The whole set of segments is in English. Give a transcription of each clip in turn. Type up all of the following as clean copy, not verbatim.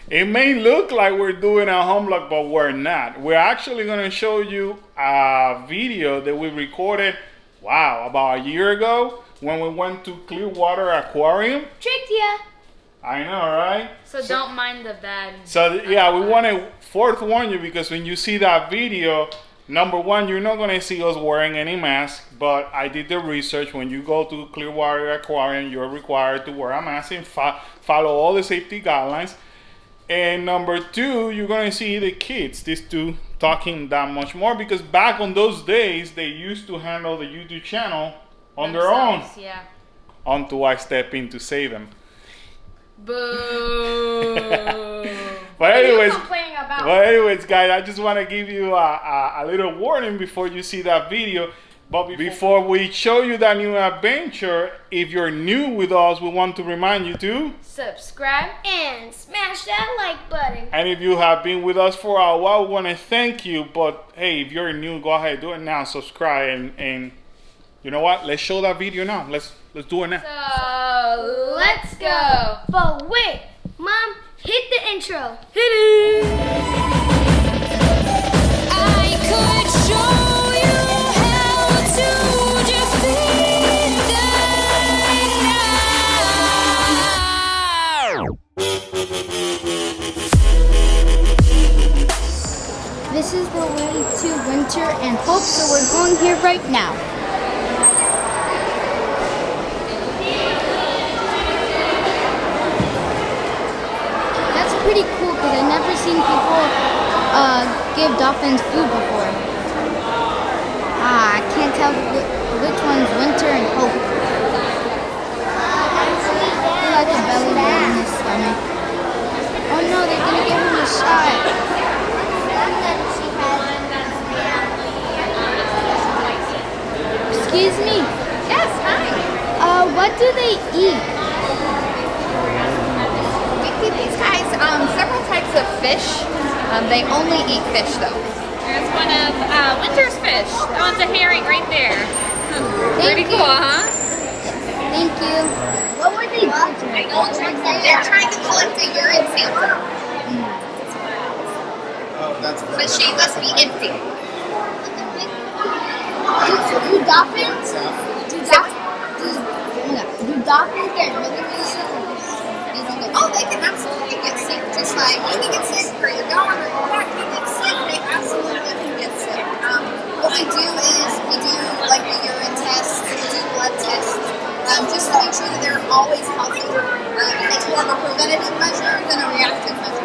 It may look like we're doing a home vlog, but we're not. We're actually going to show you a video that we recorded, wow, about a year ago when we went to Clearwater Aquarium. Tricked ya. I know, right? So don't mind the bad. So yeah, we want to forewarn you because when you see that video, number one, you're not going to see us wearing any mask, but I did the research. When you go to Clearwater Aquarium, you're required to wear a mask and follow all the safety guidelines. And number two, you're going to see the kids, these two, talking that much more because back on those days, they used to handle the YouTube channel on their own. Yeah. Until I step in to save them. Boo. But anyways, guys, I just want to give you a little warning before you see that video. But before we show you that new adventure, if you're new with us, we want to remind you to subscribe and smash that like button. And if you have been with us for a while, we want to thank you. But hey, if you're new, go ahead, do it now. Subscribe and you know what? Let's show that video now. Let's do it now. So let's go. But wait, Mom, hit the intro. Hit it. I could show you how to defeat the This is the way to winter and hope, so we're going here right now. That's pretty cool because I've never seen people give dolphins food before. I can't tell which one's winter and hope. They like a belly button in his stomach. Oh no, they're gonna give him a shot. Excuse me. Yes, hi. What do they eat? We feed these guys several types of fish. They only eat fish though. There's one of Winter's fish. That one's a herring right there. Pretty cool, huh? Thank you. What were they doing? They're trying to collect a urine sample. But she must be empty. Do dolphins? Do dolphins get really sick? Oh, they can absolutely get sick. Just like you can get sick or your dog or your cat can get sick. They absolutely can get sick. What we do is we do like the urine test, we do blood tests, just to make sure that they're always healthy. It's more of a preventative measure than a reactive measure.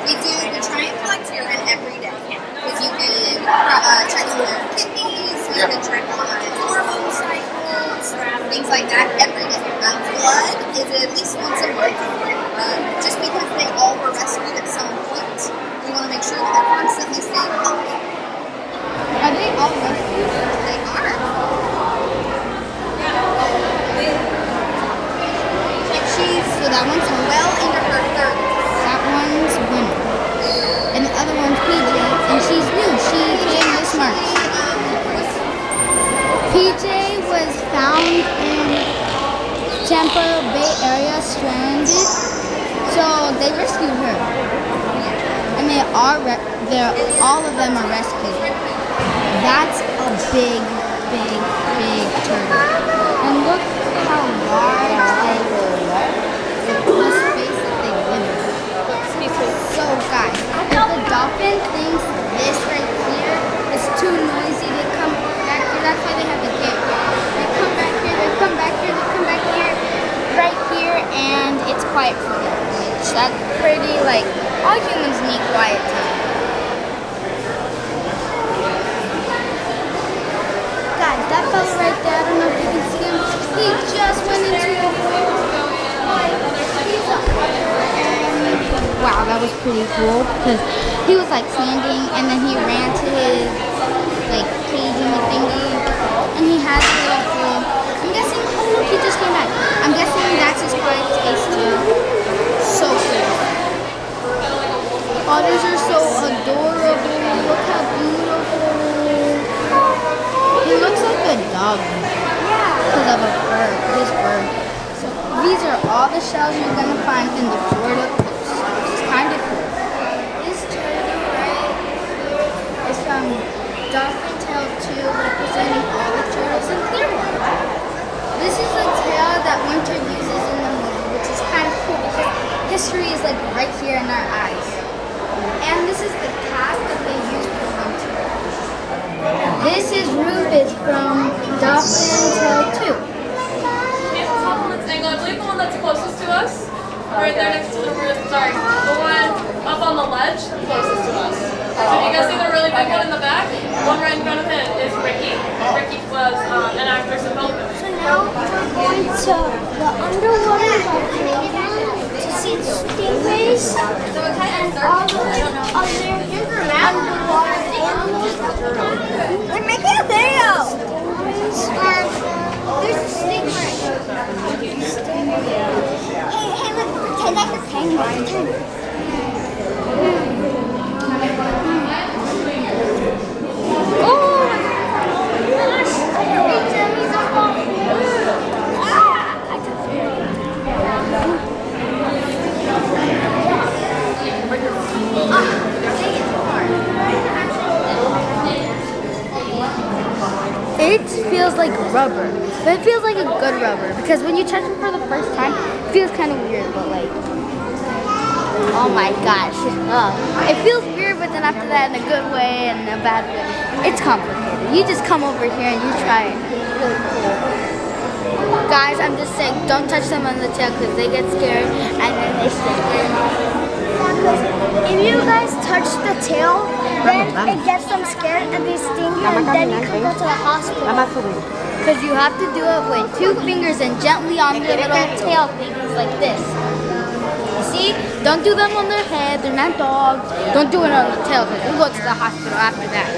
We try and collect urine every day because you can check on their kidneys, you can check on hormone cycles, things like that every day. Blood is at least once a month. Just because they all were rescued at some point, we want to make sure that they're constantly staying healthy. Are they all rescued? They are. So that one's Well into her 30s. That one's winter. And the other one's PJ, and she's new. She came this March. PJ was found in Tampa Bay area stranded, so they rescued her. And all of them are rescued. That's a big turtle. And look how large the space that they live in. So guys, if the dolphin thinks this right here is too noisy to come back here, that's why they have the gate. They come back here, they come back here, they come back here, right here, and it's quiet for them. Which that's pretty, like, all humans need quiet time. Guys, that fella right there, I don't know if you can see him, he just went into the hole. Wow, that was pretty cool because he was like standing and then he ran to his like cage in the thingy and he has a little pool. I'm guessing, oh look, he just came back. I'm guessing that's his quiet space too. So cool. Otters are so adorable. Look how beautiful. ugly. Because of his fur. So these are all the shells you're gonna find in the Florida coast, which is kind of cool. This turtle right is from Dolphin Tale 2, representing all the turtles in Clearwater. This is the tail that Winter uses in the movie, which is kind of cool because history is like right here in our eyes. And this is the cast that they use for Winter. This is Rufus from Dolphin Tale 2. Angle, I believe the one that's closest to us, right there next to the roof. Sorry, the one up on the ledge closest to us. So if you guys see the really big one in the back, one right in front of it is Ricky. Ricky was an actress in both movies. So now we're going to the underwater aquarium to see stingrays and all the other underwater animals. We're making a video. There's a stingray. Hey, look, pretend like a penguin. Turn. It feels like rubber, but it feels like a good rubber because when you touch it for the first time, it feels kind of weird, but like, oh my gosh. It feels weird, but then after that in a good way and a bad way. It's complicated. You just come over here and you try it. It's really cool. Guys, I'm just saying, don't touch them on the tail because they get scared and then they sting. If you guys touch the tail, then it gets them scared and they sting you, and then you can go to the hospital. Because you have to do it with 2 fingers and gently on their little tail things like this. See? Don't do them on their head. They're not dogs. Don't do it on the tail because we'll go to the hospital after that.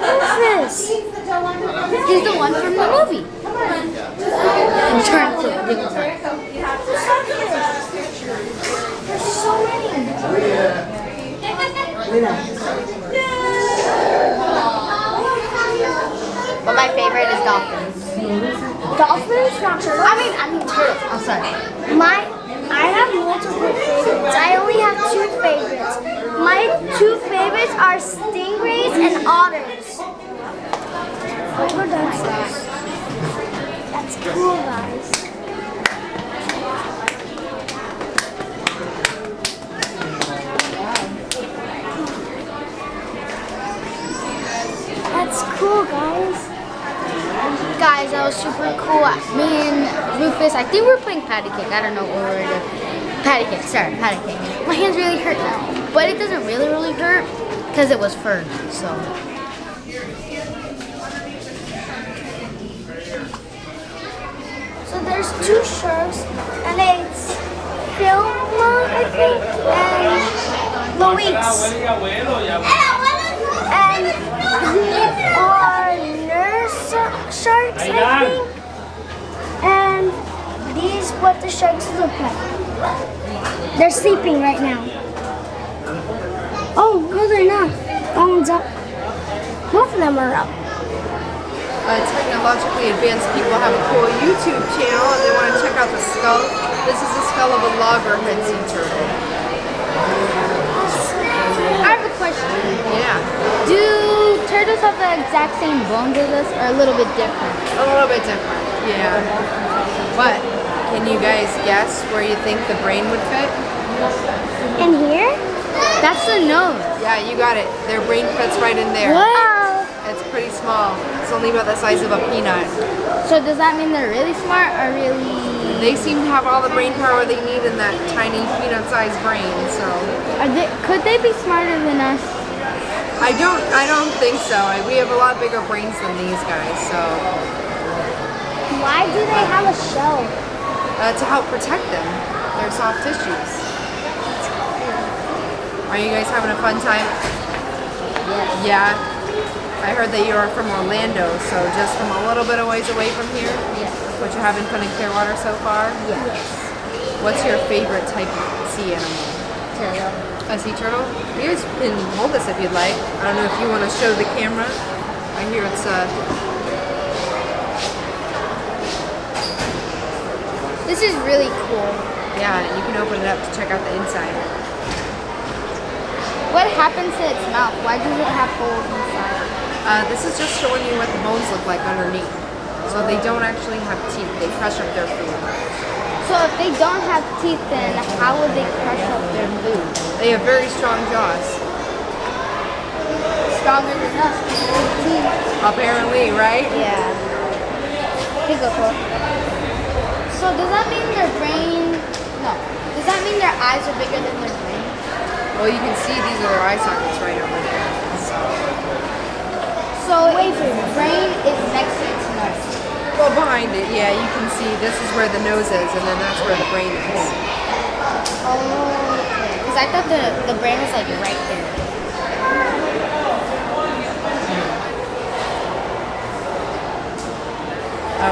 Rufus. He's the one from the movie. Turn flip. There's so many. But my favorite is dolphins. Dolphins, not turtles. I mean turtles. I'm sorry. I have multiple favorites. I only have 2 favorites. My 2 favorites are stingrays and otters. Let's go downstairs. That's cool, guys. That's cool, guys. Guys, that was super cool. Me and Rufus, I think we're playing patty cake. I don't know what we're doing. Patty cake, sorry, patty cake. My hands really hurt now. But it doesn't really hurt because it was fur, so. So there's 2 sharks, and it's Filma, I think, and Luis. And these are nurse sharks, I think. And these what the sharks look like. They're sleeping right now. Oh, no, they're not. That one's up. Both of them are up. Technologically advanced people have a cool YouTube channel and they want to check out the skull. This is the skull of a loggerhead sea turtle. I have a question. Yeah, Do turtles have the exact same bones as us or a little bit different? a little bit different. Yeah. But can you guys guess where you think the brain would fit? In here? That's the nose. Yeah, you got it. Their brain fits right in there. What? It's pretty small. It's only about the size of a peanut. So does that mean they're really smart or really... They seem to have all the brain power they need in that tiny peanut-sized brain, so could they be smarter than us? I don't think so. We have a lot bigger brains than these guys, so Why do they have a shell? to help protect them. They're soft tissues. Are you guys having a fun time? Yeah. I heard that you are from Orlando, so just from a little bit of ways away from here. Yes. But you're having fun in Clearwater so far? Yes. What's your favorite type of sea animal? Turtle. A sea turtle? You guys can hold this if you'd like. I don't know if you want to show the camera. I hear it's This is really cool. yeah, and you can open it up to check out the inside. What happens to its mouth? Why does it have holes inside? This is just showing you what the bones look like underneath. So they don't actually have teeth. They crush up their food. So if they don't have teeth, then how would they crush up their food? They have very strong jaws. Stronger than us because we have teeth. Apparently, right? Yeah. Here you go, Kool. So does that mean their brain? No. Does that mean their eyes are bigger than their brain? Well, you can see these are their eye sockets right over there. So if brain is next to its nose. Well, behind it, yeah, you can see this is where the nose is, and then that's where the brain is. Oh, okay. Because I thought the brain was like right there.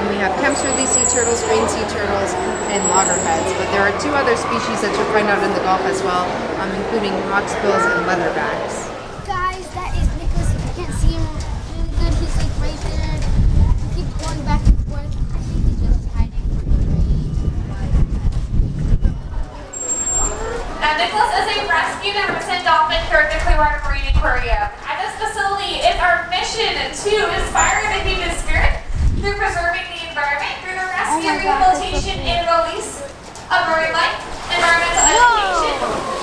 We have Kempsworthy sea turtles, green sea turtles, and loggerheads. But there are two other species that you'll find out in the Gulf as well, including hawksbills and leatherbacks. Guys, that is Nicholas. If you can't see him really good, he's like right there. He keeps going back and forth. I think he's just hiding from the rain. Now, Nicholas is a rescued and recent dolphin here at the Clearwater Marine Aquarium. At this facility, it's our mission to inspire the human spirit through preserving the environment through the rescue, rehabilitation, and release of marine life, environmental education,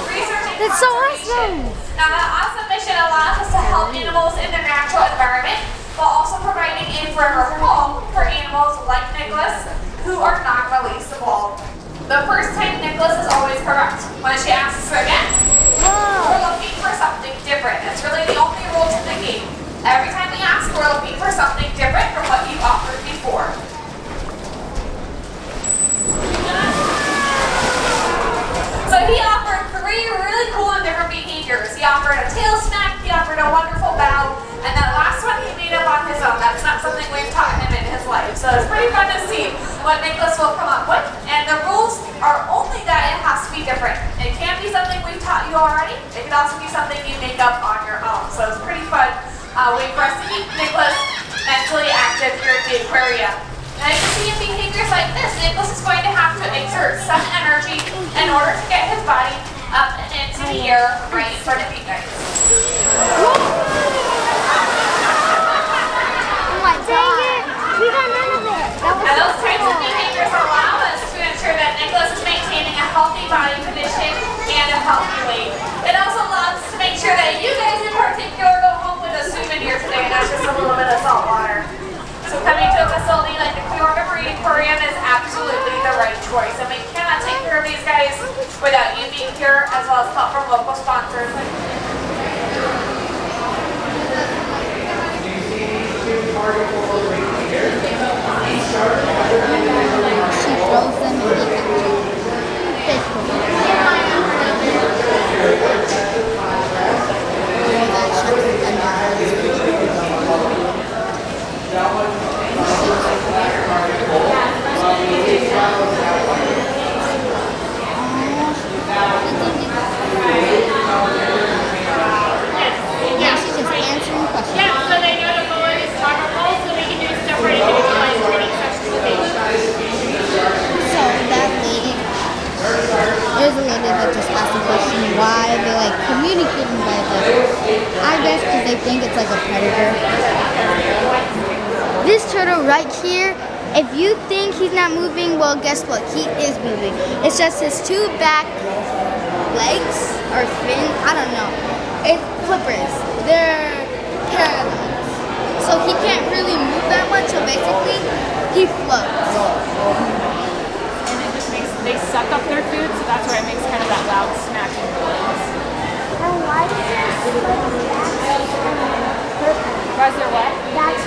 research, and That's so conservation. awesome. Now, that awesome mission allows us to help animals in their natural environment while also providing a forever home for animals like Nicholas who are not releasable. The first time Nicholas is always correct. When she asks again, we're looking for something different. It's really the only rule to the game. Every time we ask, we're looking for something different from what you've offered before. So he offered 3 really cool and different behaviors. He offered a tail smack, he offered a wonderful bow, and that last one he made up on his own. That's not something we've taught him in his life. So it's pretty fun to see what Nicholas will come up with. And the rules are only that it has to be different. It can't be something we've taught you already. It can also be something you make up on your own. So it's pretty fun way for us to keep Nicholas mentally active here at the aquarium. And you can see in behaviors like this, Nicholas is going to have to exert some energy in order to get his body up and into the air right in front of you guys. Oh my dang it! We got none of it. That was And those types of behaviors allow us to ensure that Nicholas is maintaining a healthy body condition and a healthy weight. It also allows us to make sure that you guys in particular go home with a souvenir today, and that's just a little bit of salt water. So coming to a facility like the Clearwater Marine Aquarium is absolutely the right choice, and we cannot take care of these guys without you being here, as well as help from local sponsors. She throws them and they catch it. Yeah, she's just answering questions. Yeah, so they know to lower these water bowls so we can do separate individualized training sessions with each. So that lady, there's a lady that just asked the question why they're like communicating by this. I guess because they think it's like a predator. This turtle right here, if you think he's not moving, well, guess what? He is moving. It's just his 2 back legs or fins. I don't know. It's flippers. They're paralyzed. So he can't really move that much. So basically, he floats. And it just makes, they suck up their food, so that's why it makes kind of that loud smacking noise. And why does it Why is there what? That's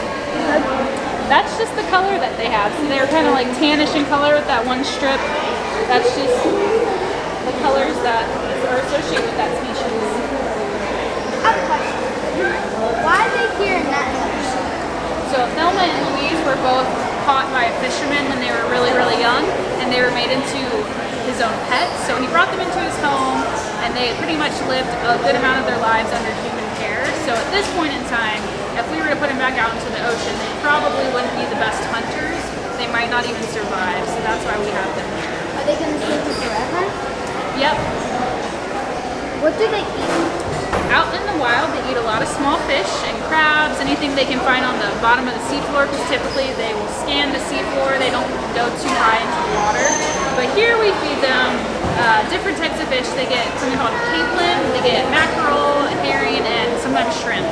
That's just the color that they have. So they're kind of like tannish in color with that one strip. That's just the colors that are associated with that species. a question. Why are they here and not in the ocean? So Thelma and Louise were both caught by a fisherman when they were really, really young, and they were made into his own pets. So he brought them into his home, and they pretty much lived a good amount of their lives under human care. So at this point in time, if we were to put them back out into the ocean, they probably wouldn't be the best hunters. They might not even survive, so that's why we have them here. Are they going to stay here forever? Yep. What do they eat? Out in the wild, they eat a lot of small fish and crabs, anything they can find on the bottom of the seafloor, because typically they will scan the seafloor, they don't go too high into the water. But here we feed them different types of fish. They get something called capelin, they get mackerel, herring, and sometimes shrimp.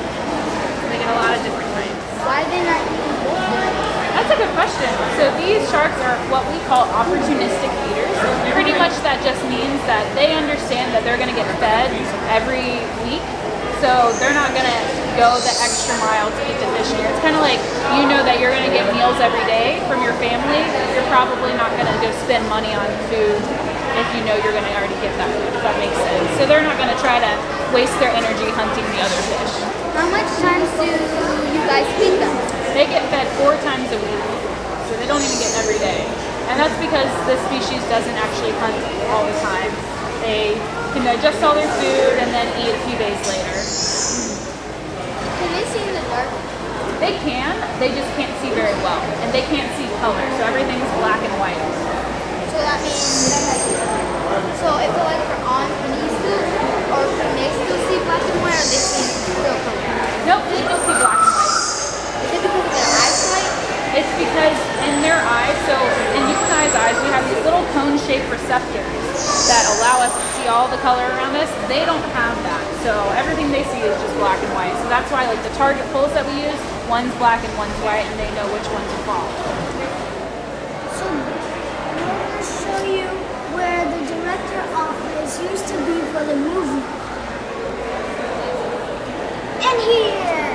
They get a lot of different types. Why are they not eating? That's a good question. So these sharks are what we call opportunistic eaters. Pretty much that just means that they understand that they're going to get fed every week. So they're not going to go the extra mile to eat the fish here. It's kind of like, you know that you're going to get meals every day from your family. You're probably not going to go spend money on food if you know you're going to already get that food, if that makes sense. So they're not going to try to waste their energy hunting the other fish. How much times do you guys feed them? They get fed 4 times a week, so they don't even get every day. And that's because this species doesn't actually hunt all the time. They can digest all their food and then eat a few days later. Can they see in the dark? They can, they just can't see very well. And they can't see color, so everything's black and white. So that means, so if the lights are on, can they still see black and white, or they see real color? Nope, they still see black and white. Is it because of their eyesight? It's because in their eyes, so in you and I's eyes, we have these little cone-shaped receptors that allow us to see all the color around us. They don't have that, so everything they see is just black and white. So that's why, like, the target poles that we use, one's black and one's white, and they know which one to follow. So I'm going to show you where the director office used to be for the movie. And here.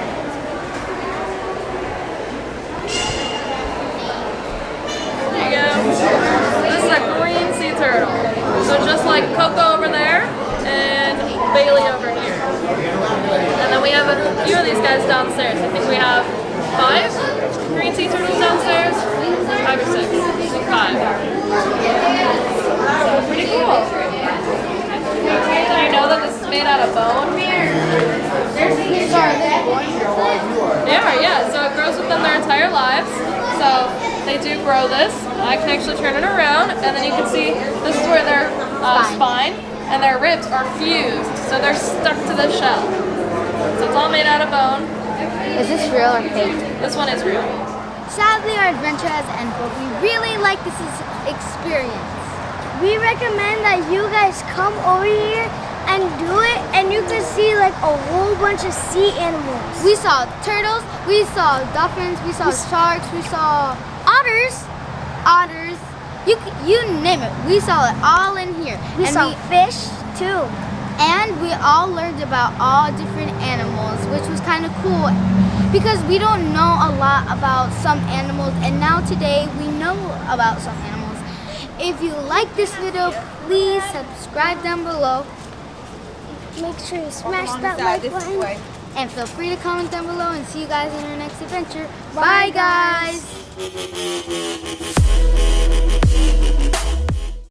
There you go. This is a green sea turtle. So just like Coco over there and Bailey over here. And then we have a few of these guys downstairs. I think we have 5 green sea turtles downstairs. 5 or 6. I think 5. Pretty cool. Do you know that this is made out of bone? Yeah, so it grows with them their entire lives. So they do grow this. I can actually turn it around, and then you can see this is where their spine and their ribs are fused. So they're stuck to the shell. So it's all made out of bone. Is this real or fake? This one is real. Sadly, our adventure has ended, but we really like this experience. We recommend that you guys come over here and do it, and you can see like a whole bunch of sea animals. We saw turtles, we saw dolphins, we saw sharks, we saw otters, you name it. We saw it all in here. We saw fish too. And we all learned about all different animals, which was kind of cool because we don't know a lot about some animals, and now today we know about some animals. If you like this video, please subscribe down below. Make sure you smash that like button. And feel free to comment down below, and see you guys in our next adventure. Bye guys!